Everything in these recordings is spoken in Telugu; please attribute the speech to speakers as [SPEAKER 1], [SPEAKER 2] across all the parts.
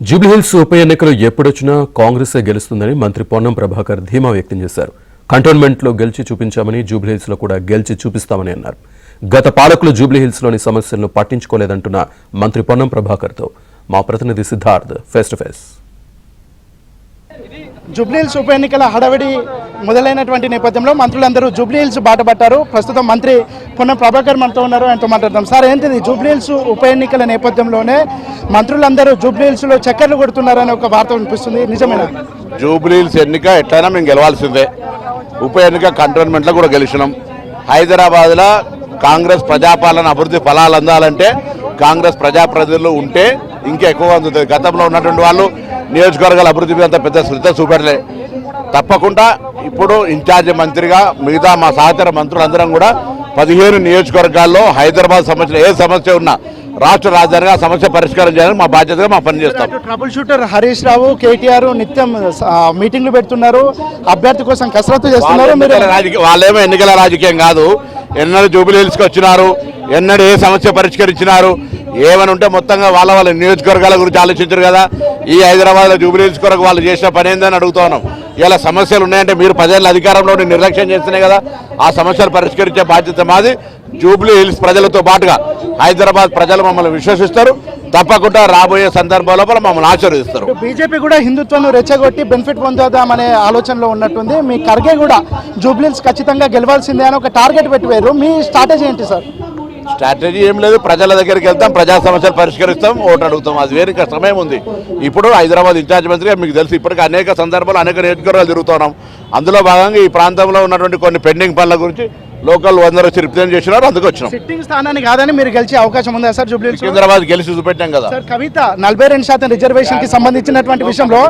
[SPEAKER 1] జూబ్లీహిల్స్ ఉప ఎన్నికలు ఎప్పుడొచ్చినా కాంగ్రెసే గెలుస్తుందని మంత్రి పొన్నం ప్రభాకర్ ధీమా వ్యక్తం చేశారు. కంటోన్మెంట్లో గెలిచి చూపించామని, జూబ్లీహిల్స్లో కూడా గెలిచి చూపిస్తామని అన్నారు. గత పాలకులు జూబ్లీహిల్స్లోని సమస్యలను పట్టించుకోలేదంటున్న మంత్రి పొన్నం ప్రభాకర్తో మా ప్రతినిధి Siddharth face to face.
[SPEAKER 2] Jubilee Hills ఉప ఎన్నికల హడావిడి మొదలైనటువంటి నేపథ్యంలో మంత్రులందరూ జూబ్లీహిల్స్ బాటపట్టారు. ప్రస్తుతం మంత్రి పొన్నం ప్రభాకర్ మనతో ఉన్నారు, ఆయనతో మాట్లాడదాం. సార్, ఏంటిది జూబ్లీహిల్స్ ఉప ఎన్నికల నేపథ్యంలోనే మంత్రులందరూ జూబ్లీహిల్స్లో చక్కర్లు కొడుతున్నారని ఒక వార్త వినిపిస్తుంది, నిజమేనా?
[SPEAKER 3] జూబ్లీహిల్స్ ఎన్నిక ఎట్లయినా మేము గెలవాల్సిందే. ఉప ఎన్నిక కంటోన్మెంట్లో కూడా గెలిచినాం. హైదరాబాద్లో కాంగ్రెస్ ప్రజాపాలన అభివృద్ధి ఫలాలు అందాలంటే కాంగ్రెస్ ప్రజాప్రతినిధులు ఉంటే ఇంకా ఎక్కువగా అందుతుంది. గతంలో ఉన్నటువంటి వాళ్ళు నియోజకవర్గాల అభివృద్ధి మీద అంత పెద్ద శ్రద్ధ చూపెట్టలే. తప్పకుండా ఇప్పుడు ఇన్ఛార్జి మంత్రిగా మిగతా మా సహచర మంత్రులందరం కూడా 15 నియోజకవర్గాల్లో హైదరాబాద్ సంబంధించిన ఏ సమస్య ఉన్నా రాష్ట్ర రాజధానిగా ఆ సమస్య పరిష్కారం చేయాలని మా బాధ్యతగా మా పని చేస్తాం.
[SPEAKER 2] ట్రబుల్ షూటర్ హరీష్ రావు, కేటీఆర్ నిత్యం మీటింగ్లు పెడుతున్నారు, అభ్యర్థి కోసం కసరత్తు చేస్తున్నారు.
[SPEAKER 3] వాళ్ళేమో ఎన్నికల రాజకీయం కాదు. ఎన్నడూ జూబ్లీహిల్స్కి వచ్చినారు, ఎన్నడూ ఏ సమస్య పరిష్కరించినారు, ఏమని ఉంటే మొత్తంగా వాళ్ళ నియోజకవర్గాల గురించి ఆలోచించారు కదా. ఈ హైదరాబాద్లో జూబ్లీహిల్స్ కొరకు వాళ్ళు చేసిన పని ఏందని అడుగుతా ఉన్నాం. ఇలా సమస్యలు ఉన్నాయంటే మీరు ప్రజల అధికారంలో నిర్లక్ష్యం చేస్తున్నాయి కదా. ఆ సమస్యలు పరిష్కరించే బాధ్యత మాది. జూబ్లీహిల్స్ ప్రజలతో పాటుగా హైదరాబాద్ ప్రజలు మమ్మల్ని విశ్వసిస్తారు. తప్పకుండా రాబోయే సందర్భాల లోపల మమ్మల్ని ఆశీర్వదిస్తారు.
[SPEAKER 2] బీజేపీ కూడా హిందుత్వాన్ని రెచ్చగొట్టి బెనిఫిట్ పొందుదామనే ఆలోచనలో ఉన్నట్టుంది. మీ ఖర్గే కూడా జూబ్లీహిల్స్ ఖచ్చితంగా గెలవాల్సిందే అని ఒక టార్గెట్ పెట్టిపోయారు. మీ స్ట్రాటజీ ఏంటి సార్?
[SPEAKER 3] స్ట్రాటజీ ఏం లేదు. ప్రజల దగ్గరికి వెళ్తాం, ప్రజా సమస్యలు పరిష్కరిస్తాం, ఓటు అడుగుతాం. అది వేరే సమయం ఉంది. ఇప్పుడు హైదరాబాద్ ఇన్ఛార్జ్ మంత్రిగా మీకు తెలుసు, ఇప్పటికీ అనేక సందర్భాలు అనేక నియోజకవర్గాలు తిరుగుతున్నాం. అందులో భాగంగా ఈ ప్రాంతంలో ఉన్నటువంటి కొన్ని పెండింగ్ పనుల గురించి లోకల్ అందరూ వచ్చి రిప్రజెంట్ చేసినారు, అందుకు వచ్చినాం.
[SPEAKER 2] సిట్టింగ్ స్థానాన్ని కాదని మీరు గెలిచే అవకాశం ఉందా సార్? జూబ్లీహిల్స్
[SPEAKER 3] సికింద్రాబాద్ గెలిచి చూపెట్టాం కదా
[SPEAKER 2] సార్. కవిత 42% రిజర్వేషన్ కి సంబంధించినటువంటి విషయంలో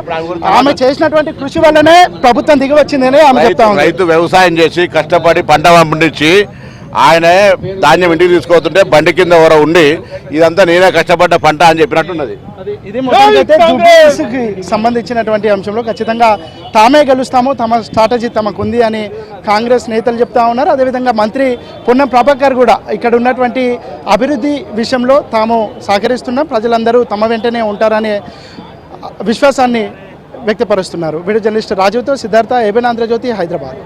[SPEAKER 2] ఆమె చేసినటువంటి కృషి వల్లనే ప్రభుత్వం దిగి వచ్చిందని ఆమె చెప్తా ఉంది.
[SPEAKER 3] రైతు వ్యవసాయం చేసి కష్టపడి పంట పండించి ఆయనే ధాన్యం ఇంటికి తీసుకోతుంటే బండి కింద ఎవరో ఉండి ఇదంతా నేనే కష్టపడ్డ పంట అని చెప్పినట్టున్నది.
[SPEAKER 2] ఇది మొత్తానికైతే జూబ్లీహిల్స్ కి సంబంధించినటువంటి అంశంలో ఖచ్చితంగా తామే గెలుస్తాము, తమ స్ట్రాటజీ తమకు ఉంది అని కాంగ్రెస్ నేతలు చెప్తా ఉన్నారు. అదేవిధంగా మంత్రి పొన్నం ప్రభాకర్ కూడా ఇక్కడ ఉన్నటువంటి అభివృద్ధి విషయంలో తాము సహకరిస్తున్నాం, ప్రజలందరూ తమ వెంటనే ఉంటారనే విశ్వాసాన్ని వ్యక్తపరుస్తున్నారు. వీడియో జర్నలిస్ట్ రాజుతో సిద్ధార్థ, ఏబిఎన్ ఆంధ్రజ్యోతి, హైదరాబాద్.